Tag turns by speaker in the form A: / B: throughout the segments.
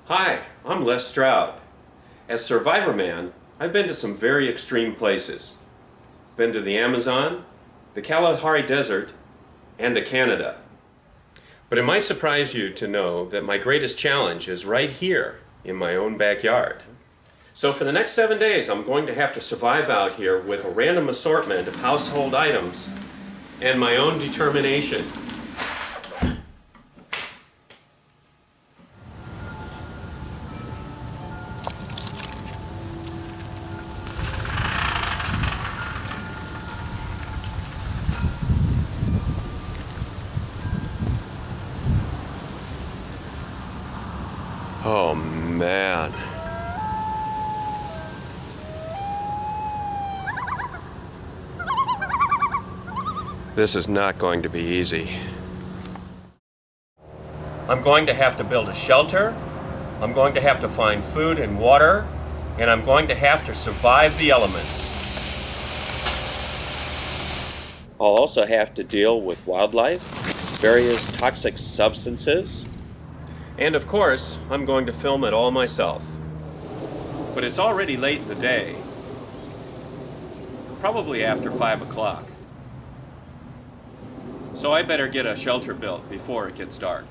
A: Hi, I'm Les Stroud. As Survivorman, I've been to some very extreme places. Been to the Amazon, the Kalahari Desert, and to Canada. But it might surprise you to know that my greatest challenge is right here in my own backyard. So for the next 7 days, I'm going to have to survive out here with a random assortment of household items and my own determination. Oh man. This is not going to be easy. I'm going to have to build a shelter, I'm going to have to find food and water, and I'm going to have to survive the elements. I'll also have to deal with wildlife, various toxic substances, and of course, I'm going to film it all myself. But it's already late in the day, probably after 5 o'clock. So I better get a shelter built before it gets dark.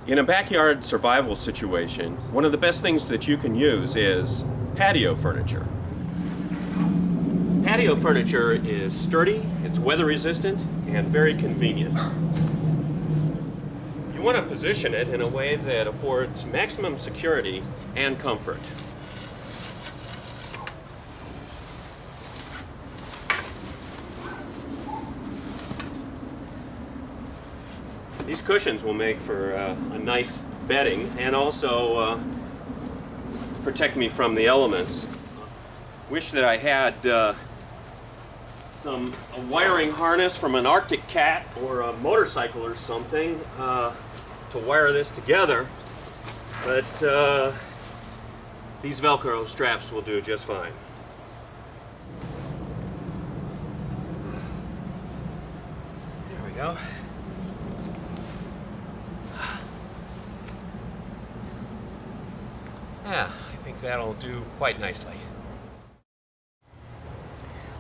A: In a backyard survival situation, one of the best things that you can use is patio furniture. Patio furniture is sturdy, it's weather resistant, and very convenient. You want to position it in a way that affords maximum security and comfort. These cushions will make for a nice bedding and also protect me from the elements. Wish that I had a wiring harness from an Arctic cat or a motorcycle or something to wire this together, but these Velcro straps will do just fine. There we go. Yeah, I think that'll do quite nicely.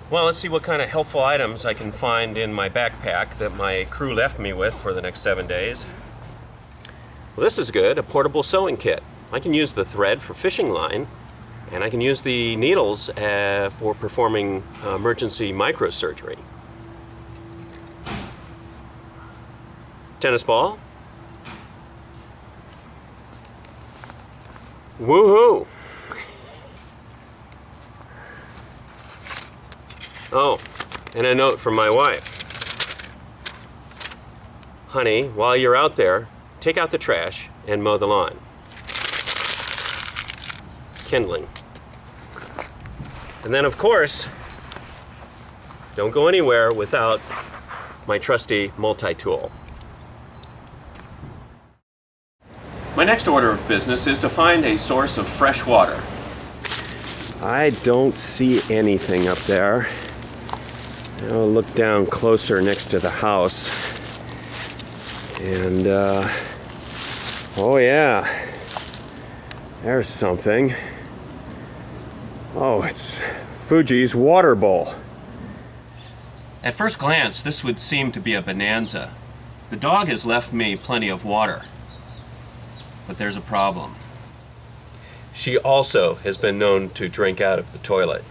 A: Well, let's see what kind of helpful items I can find in my backpack that my crew left me with for the next 7 days. Well, this is good, a portable sewing kit. I can use the thread for fishing line, and I can use the needles for performing emergency microsurgery. Tennis ball. Woohoo! Oh, and a note from my wife. Honey, while you're out there, take out the trash and mow the lawn. Kindling. And then, of course, don't go anywhere without my trusty multi-tool. My next order of business is to find a source of fresh water. I don't see anything up there. I'll look down closer next to the house. And, oh yeah, there's something. Oh, it's Fuji's water bowl. At first glance, this would seem to be a bonanza. The dog has left me plenty of water. But there's a problem. She also has been known to drink out of the toilet.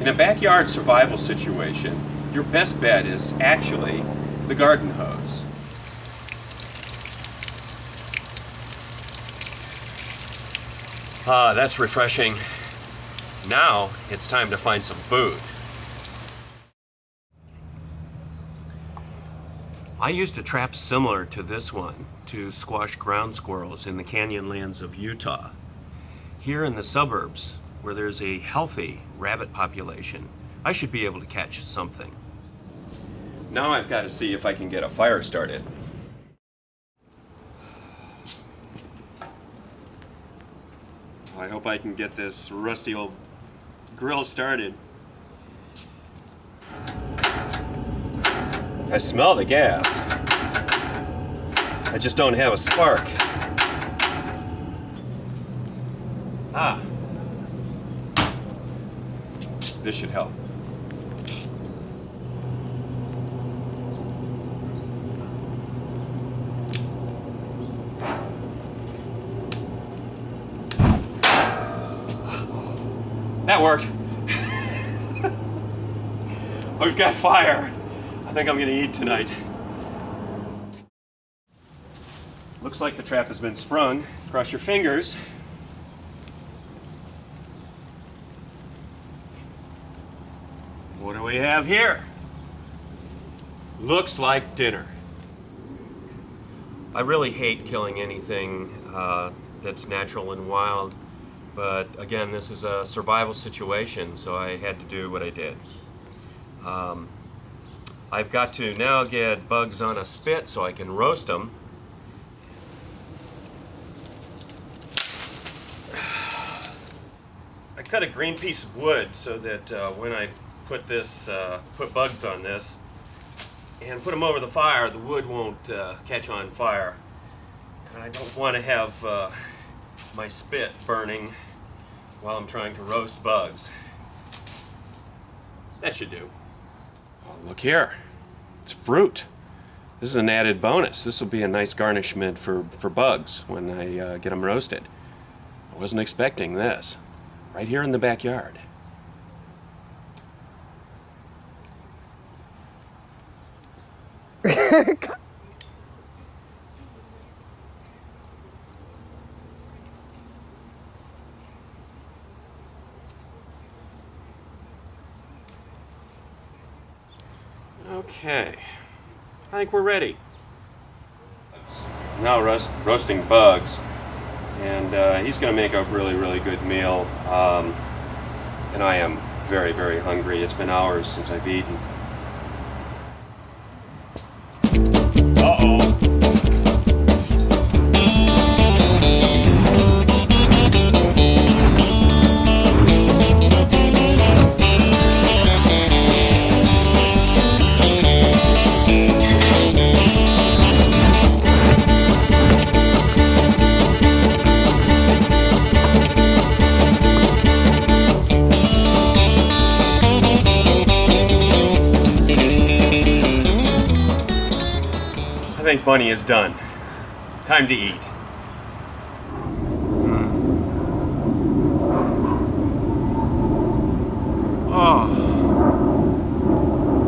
A: In a backyard survival situation, your best bet is actually the garden hose. Ah, that's refreshing. Now it's time to find some food. I used a trap similar to this one to squash ground squirrels in the canyonlands of Utah. Here in the suburbs, where there's a healthy rabbit population, I should be able to catch something. Now I've got to see if I can get a fire started. I hope I can get this rusty old grill started. I smell the gas. I just don't have a spark. Ah. This should help. That worked. We've got fire. I think I'm gonna eat tonight. Looks like the trap has been sprung. Cross your fingers. What do we have here? Looks like dinner. I really hate killing anything that's natural and wild, but again, this is a survival situation, so I had to do what I did. I've got to now get bugs on a spit so I can roast them. I cut a green piece of wood so that when I put bugs on this and put them over the fire, the wood won't catch on fire. And I don't want to have my spit burning while I'm trying to roast bugs. That should do. Oh, look here. It's fruit. This is an added bonus. This will be a nice garnishment for bugs when I get them roasted. I wasn't expecting this. Right here in the backyard. Okay, I think we're ready. Now roasting bugs, and he's going to make a really, really good meal. And I am very, very hungry. It's been hours since I've eaten. Uh-oh. I think Bunny is done. Time to eat.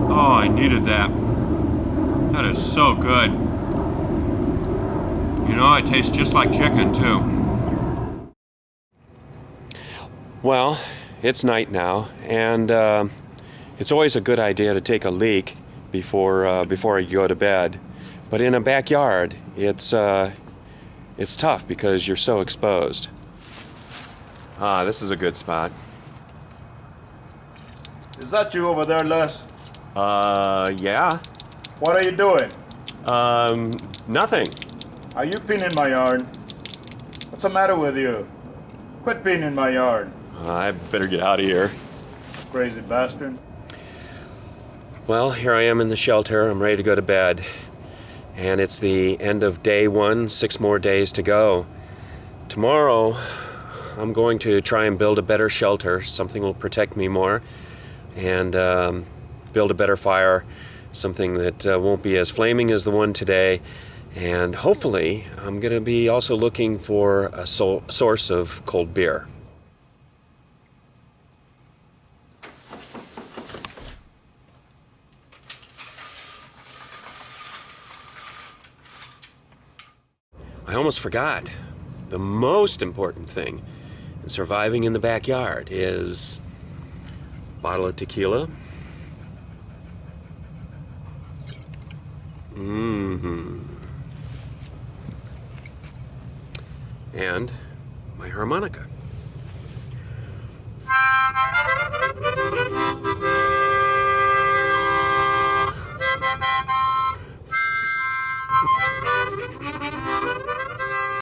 A: Oh, I needed that. That is so good. You know, it tastes just like chicken too. Well, it's night now, and it's always a good idea to take a leak before you go to bed. But in a backyard, it's tough because you're so exposed. This is a good spot.
B: Is that you over there, Les?
A: Yeah.
B: What are you doing?
A: Nothing.
B: Are you peeing in my yard? What's the matter with you? Quit peeing in my yard.
A: I better get out of here.
B: Crazy bastard.
A: Well, here I am in the shelter. I'm ready to go to bed. And it's the end of day 1, 6 more days to go. Tomorrow, I'm going to try and build a better shelter. Something will protect me more. And build a better fire. Something that won't be as flaming as the one today. And hopefully, I'm going to be also looking for a source of cold beer. I almost forgot. The most important thing in surviving in the backyard is a bottle of tequila. And my harmonica.